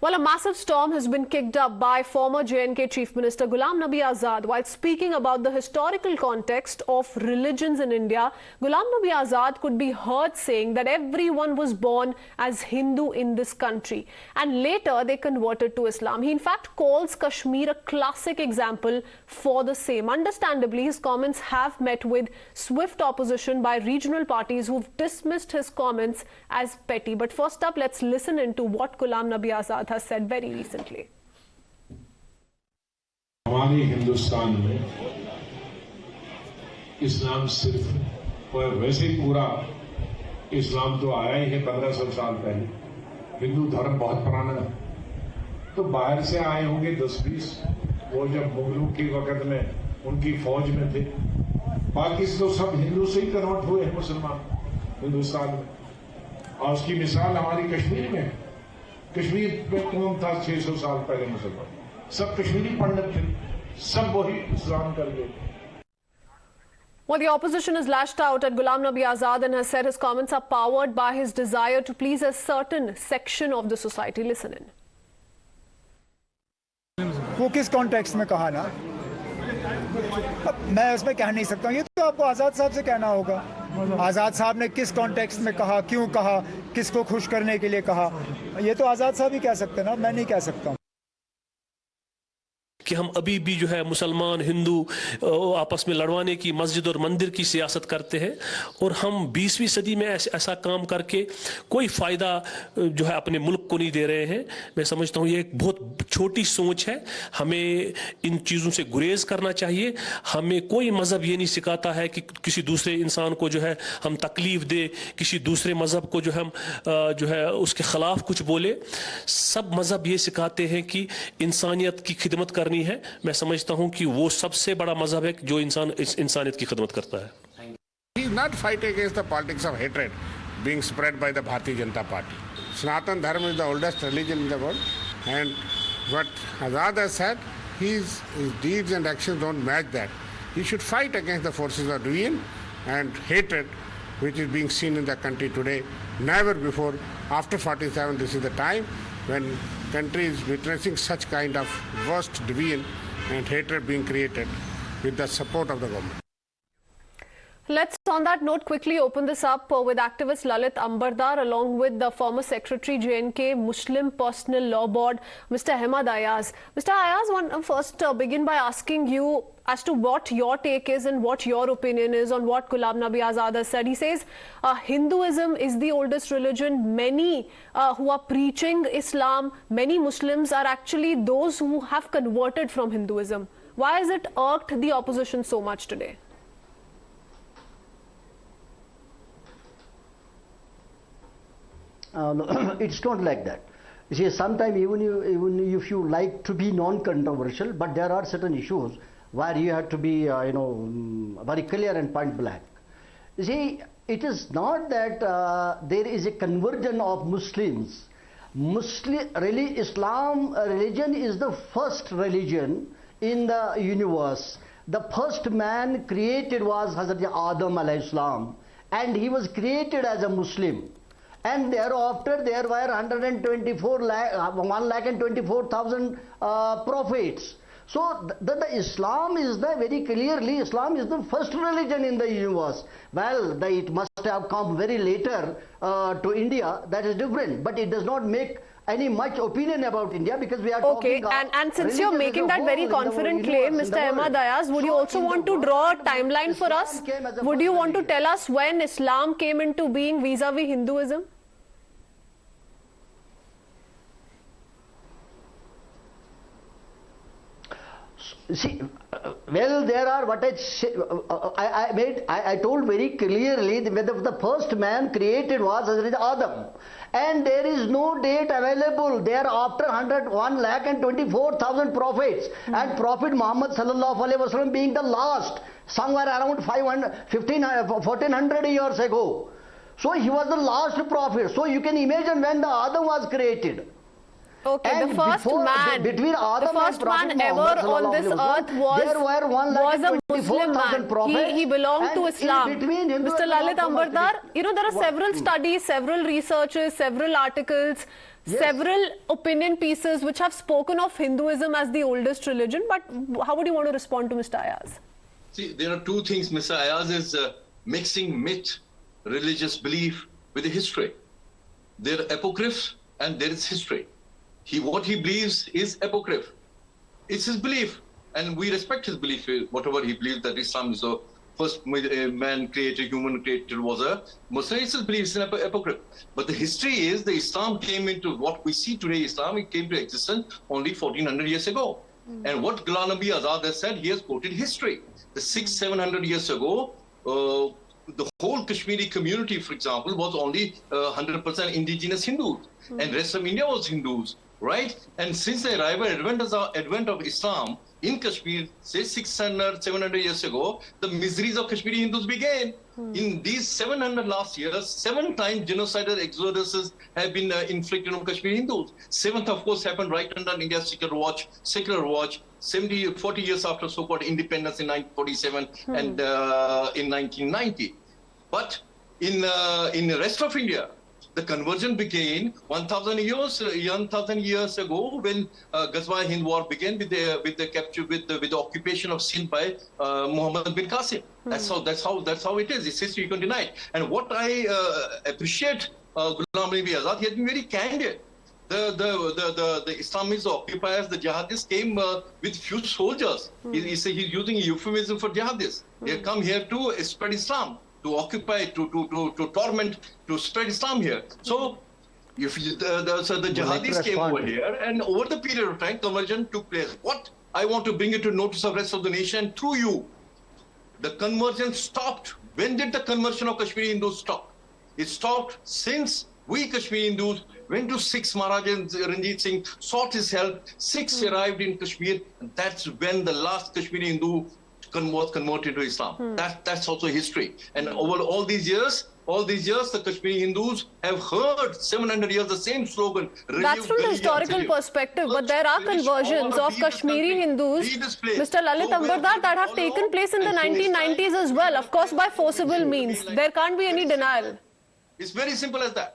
Well, a massive storm has been kicked up by former J&K Chief Minister Ghulam Nabi Azad while speaking about the historical context of religions in India. Ghulam Nabi Azad could be heard saying that everyone was born as Hindu in this country and later they converted to Islam. He in fact calls Kashmir a classic example for the same. Understandably, his comments have met with swift opposition by regional parties who've dismissed his comments as petty. But first up, let's listen into what Ghulam Nabi Azad has said very recently. हमारे हिंदुस्तान में इस्लाम सिर्फ और वैसे पूरा इस्लाम तो आया ही है 1500 साल पहले। हिंदू धर्म बहुत पुराना है, तो बाहर से आए होंगे 10-20, वो जब मुगलों के वक्त में उनकी फौज में थे। बाकी तो सब हिंदू से ही कन्वर्ट हुए हैं मुसलमान हिंदुस्तान में, और उसकी मिसाल हमारी कश्मीर में है। कश्मीर में कौन था 600 साल पहले मुसलमान? सब कश्मीरी पंडित थे, सब वही इस्लाम कर गए। Well, the opposition has lashed out at Ghulam Nabi Azad and has said his comments are powered by his desire to please a certain section of the society. Listen in. वो किस कॉन्टेक्स्ट में कहा ना, मैं उसमें कह नहीं सकता हूँ, ये तो आपको आज़ाद साहब से कहना होगा। आज़ाद साहब ने किस कॉन्टेक्स्ट में कहा, क्यों कहा, किसको खुश करने के लिए कहा, ये तो आज़ाद साहब ही कह सकते हैं ना, मैं नहीं कह सकता हूँ। कि हम अभी भी जो है मुसलमान हिंदू आपस में लड़वाने की, मस्जिद और मंदिर की सियासत करते हैं, और हम 20वीं सदी में ऐसा काम करके कोई फ़ायदा जो है अपने मुल्क को नहीं दे रहे हैं। मैं समझता हूँ ये एक बहुत छोटी सोच है। हमें इन चीज़ों से गुरेज करना चाहिए। हमें कोई मज़हब ये नहीं सिखाता है कि किसी दूसरे इंसान को जो है हम तकलीफ़ दे, किसी दूसरे मज़हब को जो हम जो है उसके ख़िलाफ़ कुछ बोले। सब मज़हब ये सिखाते हैं कि इंसानियत की खिदमत करनी है। मैं समझता हूं कि वो सबसे बड़ा मजहब है जो इंसानियत की खिदमत करता है। He is not fighting against the politics of hatred being spread by the Bharatiya Janata Party. Sanatan Dharma is the oldest religion in the world, and what Azad has said, his deeds and actions don't match that. He should fight against the forces of division and hatred which is being seen in the country today. Never before, after 47, this is the time when country is witnessing such kind of worst division and hatred being created with the support of the government. Let's, on that note, quickly open this up with activist Lalit Ambardar along with the former Secretary J&K Muslim Personal Law Board, Mr. Ahmad Ayaz. Mr. Ayaz, I want first begin by asking you as to what your take is and what your opinion is on what Ghulam Nabi Azad has said. He says Hinduism is the oldest religion. Many who are preaching Islam, many Muslims are actually those who have converted from Hinduism. Why has it irked the opposition so much today? No, it's not like that. You see, sometimes even if you like to be non-controversial, but there are certain issues where you have to be, very clear and point blank. You see, it is not that there is a conversion of Muslims. Islam religion is the first religion in the universe. The first man created was Hazrat Adam alayhi salam, and he was created as a Muslim. And thereafter there were 1,24,000 prophets. So the Islam is the very clearly, Islam is the first religion in the universe. Well, it must have come very later to India, that is different. But it does not make any much opinion about India because we are talking about... And since you're making that very confident claim, Mr. Ahmad Ayaz, would you also want to draw a timeline for us? Would you want to tell us when Islam came into being vis-a-vis Hinduism? See, well, there are what I say, I told very clearly that the first man created was Hazrat Adam, and there is no date available. There after 1,24,000 prophets, and Prophet Muhammad sallallahu alaihi wasallam being the last, somewhere around 1,400 years ago. So he was the last prophet. So you can imagine when the Adam was created. Okay, And the first before- man, between Adam the first and Prophet man ever Muhammad on this sallallahu earth alaihi wasallam, there were was a Muslim 1,24,000 man. prophets, He belonged to and in Islam. between Hindu Mr. and Lalit Muhammad, Ambardar, you know, there are what- several studies, several researches, several articles, Yes. several opinion pieces which have spoken of Hinduism as the oldest religion. But how would you want to respond to Mr. Ayaz? See, there are two things. Mr. Ayaz is mixing myth, religious belief with the history. There are apocryphs and there is history. What he believes is apocryph. It's his belief, and we respect his belief. Whatever he believes that Islam is the first man created, human created was a Muslim. It's his belief, it's an apocryph. But the history is the Islam came into what we see today. Islam, it came to existence only 1400 years ago. And what Ghulam Nabi Azad has said, he has quoted history. The 600-700 years ago, the whole Kashmiri community, for example, was only 100% indigenous Hindus, and rest of India was Hindus, right? And since the advent of Islam in Kashmir, say 600-700 years ago, the miseries of Kashmiri Hindus began. In these 700 last years, 7 times genocidal exoduses have been inflicted on Kashmiri Hindus. 7th, of course, happened right under India's secular watch, 40 years after so-called independence in 1947 and in 1990. But in the rest of India, the conversion began 1,000 years ago when Ghazwa Hind War began with the capture, with the occupation of Sindh by Muhammad bin Qasim. That's how it is. It's history, you can deny it. And what I appreciate Ghulam Nabi Azad, he has been very candid. The Islamists, the occupiers, the jihadists came with few soldiers. He's using a euphemism for jihadists. They come here to spread Islam, to occupy, to torment, to spread Islam here. So, the jihadis came over here, and over the period of time, conversion took place. What I want to bring it to notice of rest of the nation through you, the conversion stopped. When did the conversion of Kashmiri Hindus stop? It stopped since we Kashmiri Hindus went to Sikhs. Maharaja Ranjit Singh sought his help. Sikhs arrived in Kashmir, and that's when the last Kashmiri Hindu was converted to Islam. That's also history. And over all these years, the Kashmiri Hindus have heard 700 years the same slogan. That's from the historical perspective, but there are conversions of Kashmiri Hindus, Mr. Lalit Ambardar, that have taken place in the 1990s as well, of course by forcible means. There can't be any denial. It's very simple as that.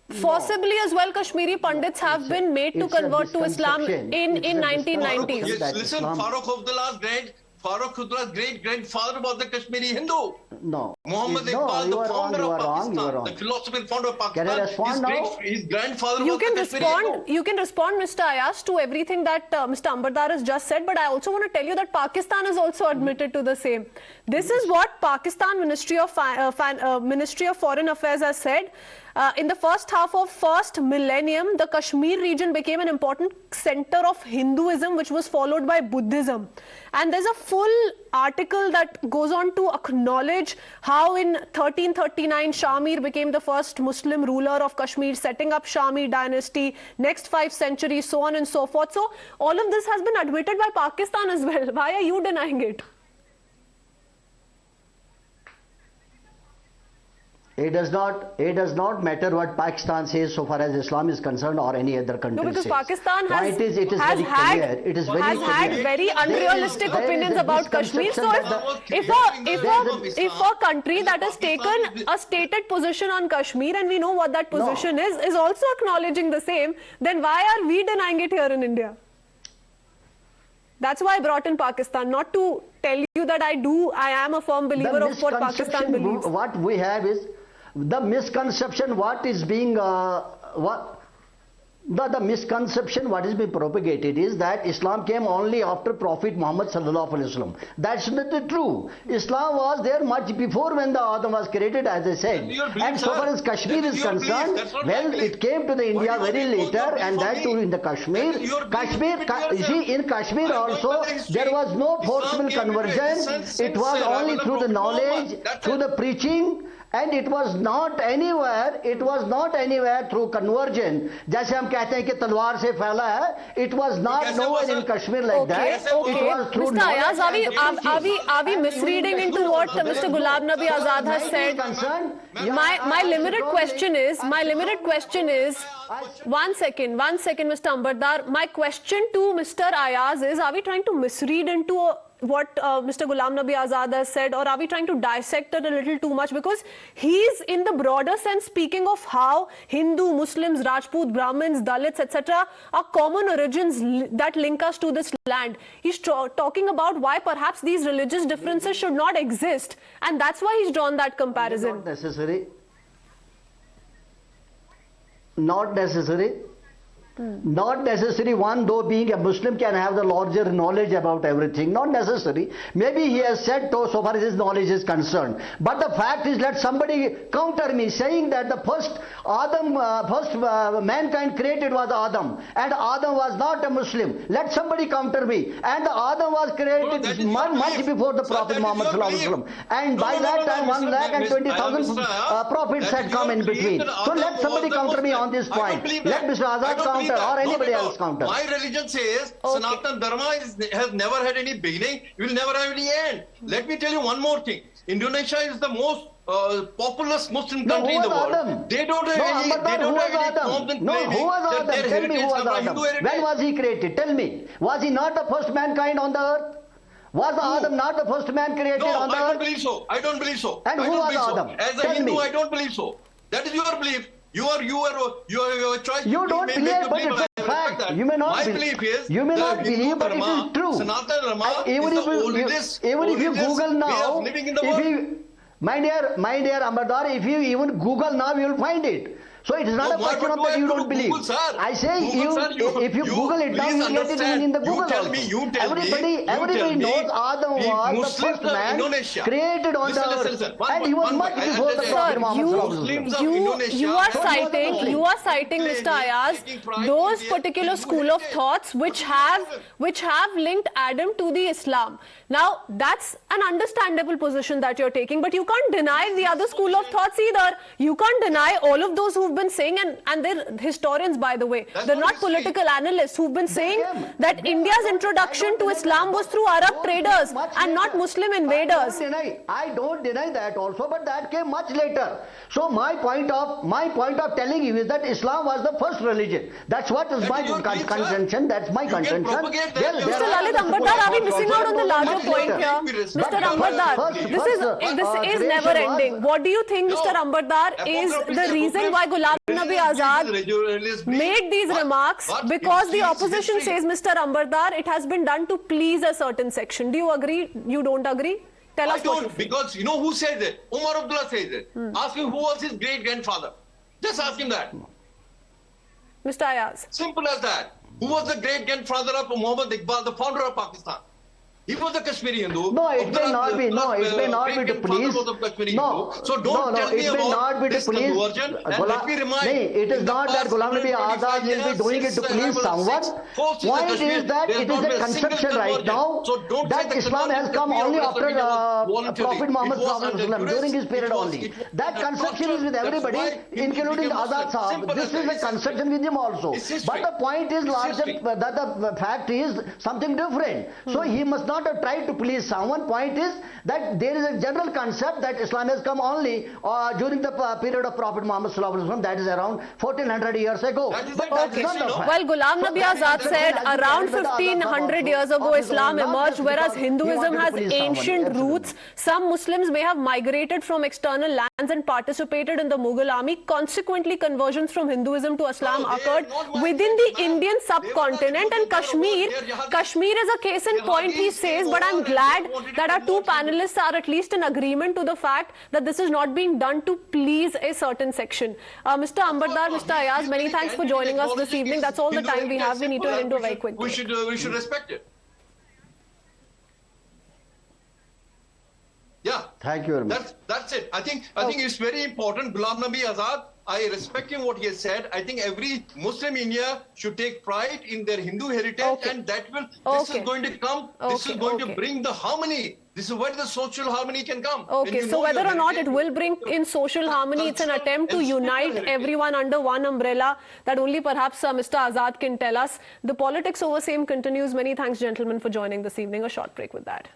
Forcibly as well, Kashmiri Pandits have been made to convert to Islam in 1990s. Yes, listen, Farooq Abdullah's great-grandfather was the Kashmiri Hindu. No. Muhammad Iqbal, the founder of Pakistan, the philosopher and founder of Pakistan, Can I respond now? his grandfather was the Kashmiri Hindu. You can respond, Mr. Ayaz, to everything that Mr. Ambardar has just said, but I also want to tell you that Pakistan has also admitted to the same. This is what Pakistan Ministry of Foreign Affairs has said. In the first half of first millennium, the Kashmir region became an important center of Hinduism, which was followed by Buddhism. And there's a full article that goes on to acknowledge how in 1339 Shamir became the first Muslim ruler of Kashmir, setting up Shamir dynasty, next 5 centuries, so on and so forth. So all of this has been admitted by Pakistan as well. Why are you denying it? It does not matter what Pakistan says so far as Islam is concerned or any other country. No, because says. Pakistan has had very unrealistic opinions about Kashmir. So if a country that has taken a stated position on Kashmir, and we know what that position is also acknowledging the same, then why are we denying it here in India? That's why I brought in Pakistan, not to tell you that I am a firm believer of what Pakistan believes. What we have is the misconception what is being the misconception what is being propagated is that Islam came only after Prophet Muhammad sallallahu alaihi wasallam. That's not true. Islam was there much before when the Adam was created, as I said. And so far as Kashmir is concerned, well, it came to the India very later, and that too in the Kashmir. You see, in Kashmir also there was no forcible conversion. It was only through the knowledge, through the preaching, and it was not anywhere through conversion. जैसे हम कहते हैं कि तलवार से फैला है, it was not nowhere in Kashmir like that. It was through Mr. Ayaz, are we misreading into what Mr. Ghulam Nabi Azad has said? My limited question is, one second, Mr. Ambardar. My question to Mr. Ayaz is, are we trying to misread into what Mr. Ghulam Nabi Azad has said, or are we trying to dissect it a little too much? Because he's in the broader sense speaking of how Hindu, Muslims, Rajput, Brahmins, Dalits, etc. are common origins that link us to this land. He's talking about why perhaps these religious differences should not exist, and that's why he's drawn that comparison. Not necessary. Not necessary. Not necessary. One, though being a Muslim, can have the larger knowledge about everything. Not necessary. Maybe he has said so far as his knowledge is concerned. But the fact is, let somebody counter me, saying that the first mankind created was Adam, and Adam was not a Muslim. Let somebody counter me. And Adam was created much before the Prophet Muhammad sallallahu alaihi wasallam. And by that time, 120,000 prophets had come in between. So let somebody counter me on this point. Let Mr. Azad counter, or anybody else counter. My religion says Sanatan Dharma has never had any beginning, will never have any end. Let me tell you one more thing. Indonesia is the most populous Muslim country in the world. Adam? They don't have any forms and who was Adam? Tell me who was Adam. When was he created? Tell me. Was he not the first mankind on the earth? Was Adam not the first man created on the earth? I don't believe so. I don't believe so. And who was Adam? As a Hindu, I don't believe so. That is your belief. Your choice. You don't believe, but it's a fact. You may not My believe. belief is You may not believe, but it is true. Sanatana Dharma Even is if the you Google now, my dear Ambardar, if you even Google now, you will find it. So it is not a question of that you don't believe. Google, sir. I say if you Google it now, you get it even in the Google also. Everybody knows Adam was the first man created on the earth, and he was much before the Prophet Muhammad. You are citing, Mr. Ayaz, those particular school of thoughts which have linked Adam to the Islam. Now that's an understandable position that you're taking, but you can't deny the other school of thoughts either. You can't deny all of those who've been saying, and they're historians, by the way, they're not political analysts, who've been saying that India's introduction to Islam was through Arab traders and not Muslim invaders. I don't deny that also, but that came much later. So my point of telling you is that Islam was the first religion. That's what is my contention. That's my contention. Mr. Lalit Ambardar, are we missing out on the larger point here? Mr. Ambardar, this is never ending. What do you think, Mr. Ambardar, is the reason why Ghulam Nabi Azad made these remarks? Because the opposition says, Mr. Ambardar, it has been done to please a certain section. Do you agree? You don't agree? Tell us. I don't, because you know who says it? Umar Abdullah says it. Ask him who was his great-grandfather. Just ask him that. Mr. Ayaz. Simple as that. Who was the great-grandfather of Muhammad Iqbal, the founder of Pakistan? He was a Kashmiri Hindu. No, it may not be. No, it may not be to please. No, so don't tell me about this conversion. And let me remind. It is not that Ghulam Nabi Azad will be doing it to please someone. Point is that it is a conception right now that Islam has come only after Prophet Muhammad during his period only. That conception is with everybody, including Azad Sahab. This is a conception with him also. But the point is larger, that the fact is something different. So he must not have tried to please someone. Point is that there is a general concept that Islam has come only during the period of Prophet Muhammad sallallahu alaihi wasallam, that is around 1400 years ago. But okay. Well, Ghulam Nabi Azad said around 1500 years ago Islam emerged, whereas Hinduism has ancient roots. Some Muslims may have migrated from external lands and participated in the Mughal army. Consequently, conversions from Hinduism to Islam occurred within the Indian subcontinent, and Kashmir is a case in point, he says. But I'm glad that our two panelists are at least in agreement to the fact that this is not being done to please a certain section. Mr. Ambardar, Mr. Ayaz, many thanks for joining us this evening. That's all the time we have. We need to head into a very quick break. We should respect it. Yeah. Thank you very much. That's it. I think it's very important. Ghulam Nabi Azad I respect him what he has said. I think every Muslim in India should take pride in their Hindu heritage, and that will. This is going to come. This is going to bring the harmony. This is where the social harmony can come. Okay, so whether or not it will bring in social harmony, it's an attempt to unite everyone under one umbrella that only perhaps Mr. Azad can tell us. The politics over same continues. Many thanks, gentlemen, for joining this evening. A short break with that.